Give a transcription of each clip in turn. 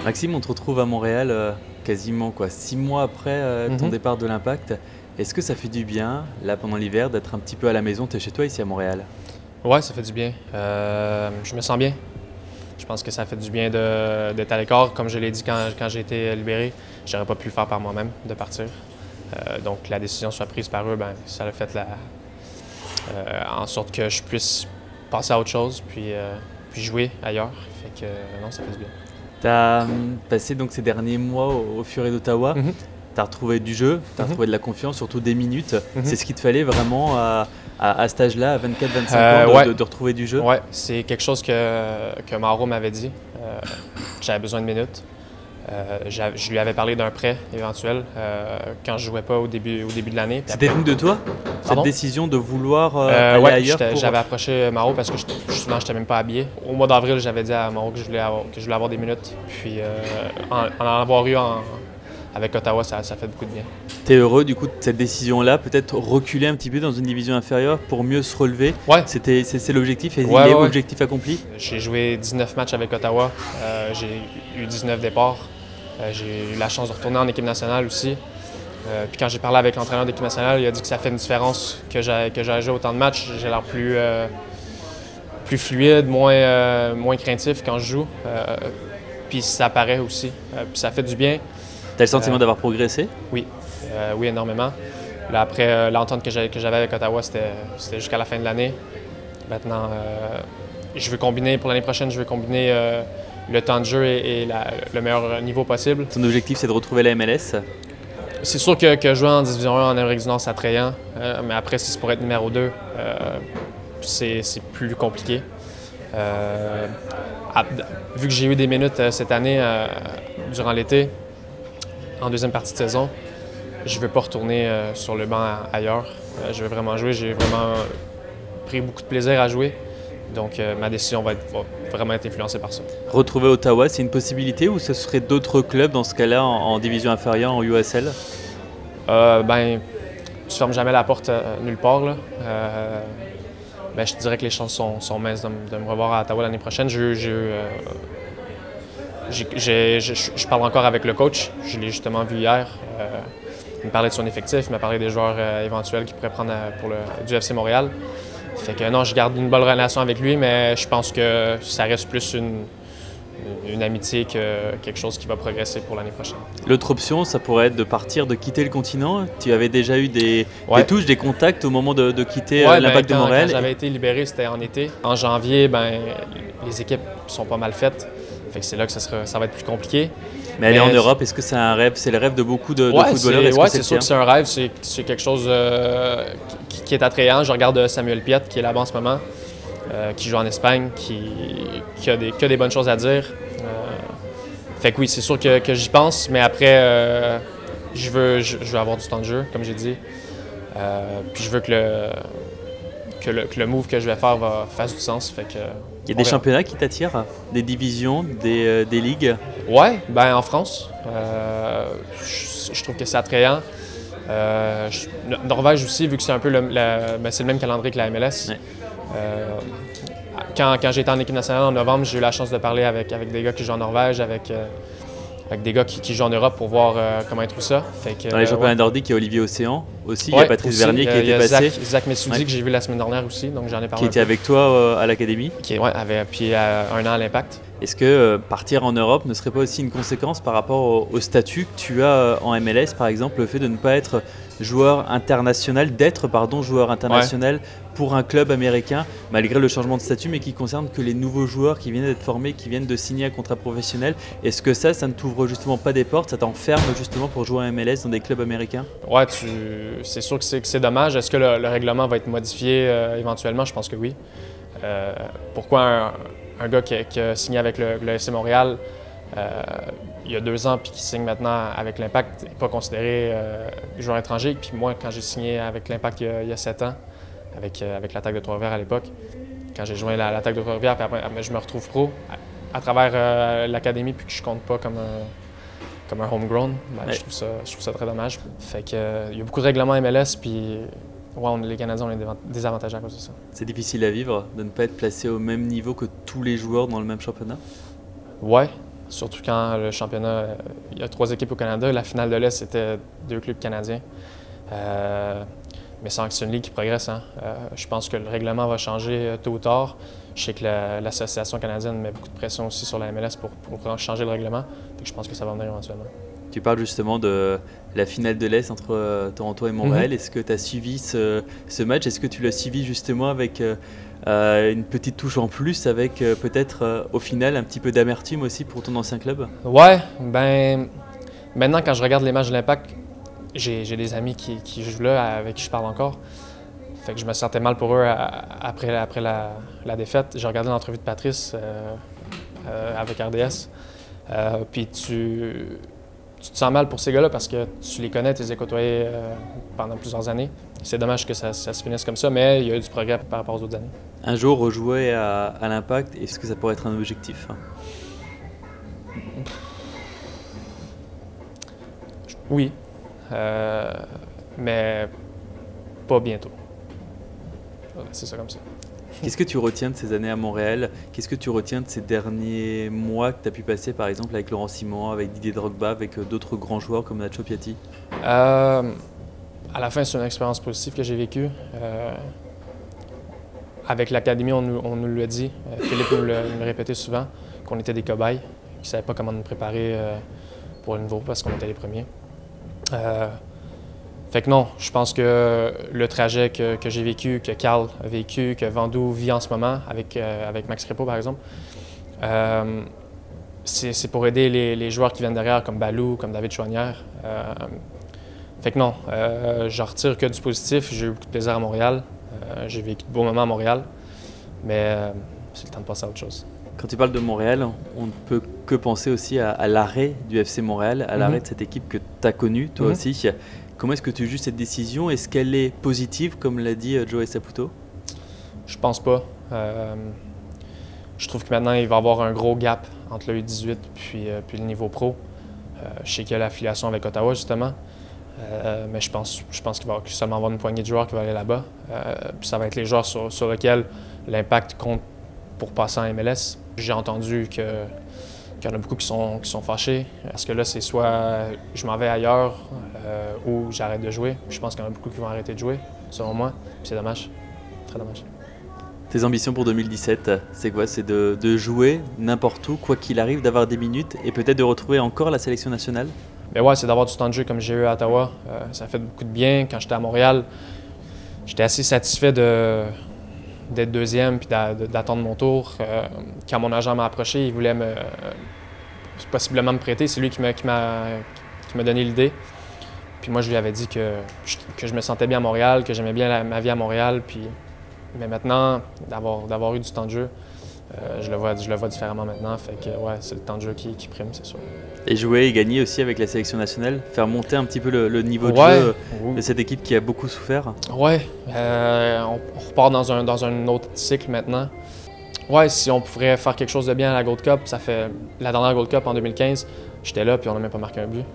Maxime, on te retrouve à Montréal quasiment 6 mois après ton départ de l'Impact. Est-ce que ça fait du bien, là pendant l'hiver, d'être un petit peu à la maison? Tu es chez toi ici à Montréal? Ouais, ça fait du bien. Je me sens bien. Je pense que ça fait du bien d'être à l'écart. Comme je l'ai dit quand j'ai été libéré, j'aurais pas pu le faire par moi-même, de partir. Donc la décision soit prise par eux, ça a fait en sorte que je puisse passer à autre chose, puis jouer ailleurs. Fait que non, ça fait du bien. Tu as passé donc ces derniers mois au Furet d'Ottawa. Tu as retrouvé du jeu, tu as retrouvé de la confiance, surtout des minutes. C'est ce qu'il te fallait vraiment à cet âge-là, à 24-25 ans, ouais. de retrouver du jeu? Oui, c'est quelque chose que Mauro m'avait dit. J'avais besoin de minutes. Je lui avais parlé d'un prêt éventuel quand je ne jouais pas au début de l'annannée. C'était venu de toi, cette décision de vouloir aller ouais, ailleurs? J'avais approché Mauro parce que souvent, je n'étais même pas habillé. Au mois d'avril, j'avais dit à Mauro que je voulais avoir des minutes. Puis en avoir eu avec Ottawa, ça fait beaucoup de bien. Tu es heureux du coup de cette décision-là, peut-être reculer un petit peu dans une division inférieure pour mieux se relever? Ouais. C'est l'objectif et ouais, l'objectif accompli? J'ai joué 19 matchs avec Ottawa, j'ai eu 19 départs. J'ai eu la chance de retourner en équipe nationale aussi. Puis quand j'ai parlé avec l'entraîneur d'équipe nationale, il a dit que ça fait une différence que j'ai joué autant de matchs. J'ai l'air plus fluide, moins craintif quand je joue. Puis ça paraît aussi. Puis ça fait du bien. Tu as le sentiment d'avoir progressé? Oui, oui, énormément. Là, après, l'entente que j'avais avec Ottawa, c'était jusqu'à la fin de l'année. Maintenant, je veux combiner, pour l'année prochaine, je veux combiner le temps de jeu et le meilleur niveau possible. Ton objectif, c'est de retrouver la MLS? C'est sûr que jouer en Division 1 en Amérique du Nord, c'est attrayant. Mais après, si c'est pour être numéro 2, c'est plus compliqué. Vu que j'ai eu des minutes cette année, durant l'été, en deuxième partie de saison, je ne veux pas retourner sur le banc ailleurs. Je veux vraiment jouer. J'ai vraiment pris beaucoup de plaisir à jouer. Donc, ma décision va vraiment être influencée par ça. Retrouver Ottawa, c'est une possibilité ou ce serait d'autres clubs dans ce cas-là en division inférieure, en USL? Tu fermes jamais la porte nulle part, là. Je te dirais que les chances sont minces de me revoir à Ottawa l'année prochaine. Je parle encore avec le coach. Je l'ai justement vu hier. Il me parlait de son effectif, il m'a parlé des joueurs éventuels qu'il pourrait prendre du FC Montréal. Fait que non, je garde une bonne relation avec lui, mais je pense que ça reste plus une amitié que quelque chose qui va progresser pour l'année prochaine. L'autre option, ça pourrait être de partir, de quitter le continent. Tu avais déjà eu des touches, des contacts au moment de quitter l'Impact de Montréal? Quand j'avais été libéré, c'était en été. En janvier, les équipes sont pas mal faites. Fait que c'est là que ça va être plus compliqué. Mais aller en Europe, est-ce que c'est un rêve? C'est le rêve de beaucoup de footballeurs? Oui, c'est sûr que c'est un rêve. C'est quelque chose qui est attrayant. Je regarde Samuel Piette, qui est là-bas en ce moment, qui joue en Espagne, qui a des bonnes choses à dire. Fait que oui, c'est sûr que j'y pense, mais après, je veux avoir du temps de jeu, comme j'ai dit. Puis je veux que le move que je vais faire fasse du sens. Fait que, il y a des championnats qui t'attirent? Des divisions, des ligues? Oui, en France. Je trouve que c'est attrayant. Norvège aussi, vu que c'est un peu c'est le même calendrier que la MLS. Ouais. Quand j'étais en équipe nationale en novembre, j'ai eu la chance de parler avec des gars qui jouent en Norvège, avec des gars qui jouent en Europe pour voir comment ils trouvent ça. Fait que, dans les championnats nordiques, il y a Olivier Océan aussi, il y a Patrice Vernier qui était passé. Zach Messoudi que j'ai vu la semaine dernière aussi, donc j'en ai parlé. Qui était avec toi à l'académie? Avait puis un an à l'Impact. Est-ce que partir en Europe ne serait pas aussi une conséquence par rapport au statut que tu as en MLS, par exemple, le fait de ne pas être joueur international, joueur international pour un club américain, malgré le changement de statut, mais qui concerne que les nouveaux joueurs qui viennent d'être formés, qui viennent de signer un contrat professionnel? Est-ce que ça ne t'ouvre justement pas des portes, ça t'enferme justement pour jouer en MLS dans des clubs américains? Ouais, c'est sûr que c'est dommage. Est-ce que le règlement va être modifié éventuellement? Je pense que oui. Pourquoi un gars qui a signé avec le FC Montréal il y a 2 ans puis qui signe maintenant avec l'Impact n'est pas considéré joueur étranger? Puis moi, quand j'ai signé avec l'Impact il y a 7 ans, avec l'Attaque de Trois-Rivières à l'époque, quand j'ai joint l'Attaque de Trois-Rivières, puis après, je me retrouve pro à travers l'académie puis que je compte pas comme un homegrown, je trouve ça très dommage. Fait que, il y a beaucoup de règlements MLS, puis les Canadiens ont des désavantages à cause de ça. C'est difficile à vivre de ne pas être placé au même niveau que tous les joueurs dans le même championnat? Ouais. Surtout quand le championnat, il y a 3 équipes au Canada. La finale de l'Est, c'était 2 clubs canadiens. Mais c'est une ligue qui progresse. Hein. Je pense que le règlement va changer tôt ou tard. Je sais que l'Association canadienne met beaucoup de pression aussi sur la MLS pour changer le règlement. Donc je pense que ça va venir éventuellement. Tu parles justement de la finale de l'Est entre Toronto et Montréal. Est-ce que tu as suivi ce match? Est-ce que tu l'as suivi justement avec une petite touche en plus, avec peut-être au final un petit peu d'amertume aussi pour ton ancien club? Ouais, ben maintenant quand je regarde les matchs de l'Impact, j'ai des amis qui jouent là, avec qui je parle encore. Fait que je me sentais mal pour eux après la défaite. J'ai regardé l'entrevue de Patrice avec RDS. Puis tu te sens mal pour ces gars-là parce que tu les connais, tu les as côtoyés pendant plusieurs années. C'est dommage que ça se finisse comme ça, mais il y a eu du progrès par rapport aux autres années. Un jour rejouer à l'Impact, est-ce que ça pourrait être un objectif? Oui, mais pas bientôt. C'est ça comme ça. Qu'est-ce que tu retiens de ces années à Montréal? Qu'est-ce que tu retiens de ces derniers mois que tu as pu passer, par exemple, avec Laurent Simon, avec Didier Drogba, avec d'autres grands joueurs comme Nacho Piatti? À la fin, c'est une expérience positive que j'ai vécue. Avec l'académie, on nous l'a dit. Philippe nous l'a répété souvent, qu'on était des cobayes, qu'ils ne savaient pas comment nous préparer pour le niveau parce qu'on était les premiers. Fait que non, je pense que le trajet que j'ai vécu, que Carl a vécu, que Vandou vit en ce moment avec Max Crépeau par exemple, c'est pour aider les joueurs qui viennent derrière comme Balou, comme David Chouanière. Fait que non, j'en retire que du positif. J'ai eu beaucoup de plaisir à Montréal. J'ai vécu de beaux moments à Montréal, mais c'est le temps de passer à autre chose. Quand tu parles de Montréal, on ne peut que penser aussi à l'arrêt du FC Montréal, à l'arrêt de cette équipe que tu as connue, toi aussi. Comment est-ce que tu juges cette décision? Est-ce qu'elle est positive, comme l'a dit Joey Saputo? Je pense pas. Je trouve que maintenant, il va y avoir un gros gap entre le U18 puis le niveau pro. Je sais qu'il y a l'affiliation avec Ottawa, justement. Mais je pense qu'il va seulement avoir une poignée de joueurs qui vont aller là-bas. Puis ça va être les joueurs sur lesquels l'impact compte pour passer en MLS. J'ai entendu qu'il y en a beaucoup qui sont fâchés. Parce que là, c'est soit je m'en vais ailleurs ou j'arrête de jouer. Je pense qu'il y en a beaucoup qui vont arrêter de jouer, selon moi. Puis c'est dommage. Très dommage. Tes ambitions pour 2017, c'est quoi? C'est de jouer n'importe où, quoi qu'il arrive, d'avoir des minutes et peut-être de retrouver encore la sélection nationale? Mais ouais, c'est d'avoir du temps de jeu comme j'ai eu à Ottawa. Ça fait beaucoup de bien. Quand j'étais à Montréal, j'étais assez satisfait d'être deuxième puis d'attendre mon tour. Quand mon agent m'a approché, il voulait possiblement me prêter. C'est lui qui m'a donné l'idée. Puis moi, je lui avais dit que je me sentais bien à Montréal, que j'aimais bien ma vie à Montréal. Mais maintenant, d'avoir eu du temps de jeu, je le vois différemment maintenant. Fait que ouais, c'est le temps de jeu qui prime, c'est sûr. Et jouer et gagner aussi avec la sélection nationale, faire monter un petit peu le niveau de jeu de cette équipe qui a beaucoup souffert? Ouais, on repart dans un autre cycle maintenant. Ouais, si on pourrait faire quelque chose de bien à la Gold Cup, ça fait la dernière Gold Cup en 2015, j'étais là puis on n'a même pas marqué un but.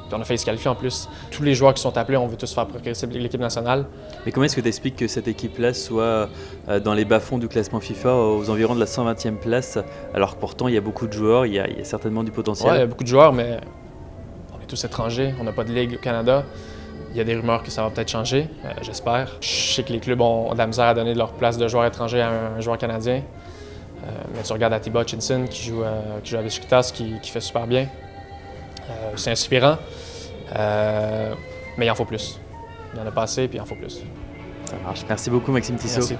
Puis on a failli se qualifier en plus. Tous les joueurs qui sont appelés, on veut tous faire progresser l'équipe nationale. Mais comment est-ce que tu expliques que cette équipe-là soit dans les bas-fonds du classement FIFA, aux environs de la 120e place, alors que pourtant il y a beaucoup de joueurs, il y a certainement du potentiel? Ouais, il y a beaucoup de joueurs, mais on est tous étrangers, on n'a pas de ligue au Canada. Il y a des rumeurs que ça va peut-être changer, j'espère. Je sais que les clubs ont de la misère à donner leur place de joueur étranger à un joueur canadien. Mais tu regardes Atiba Hutchinson qui joue à Beşiktaş, qui fait super bien. C'est inspirant, mais il en faut plus. Il y en a pas assez, puis il en faut plus. Ça marche. Merci beaucoup, Maxime Tissot. Merci.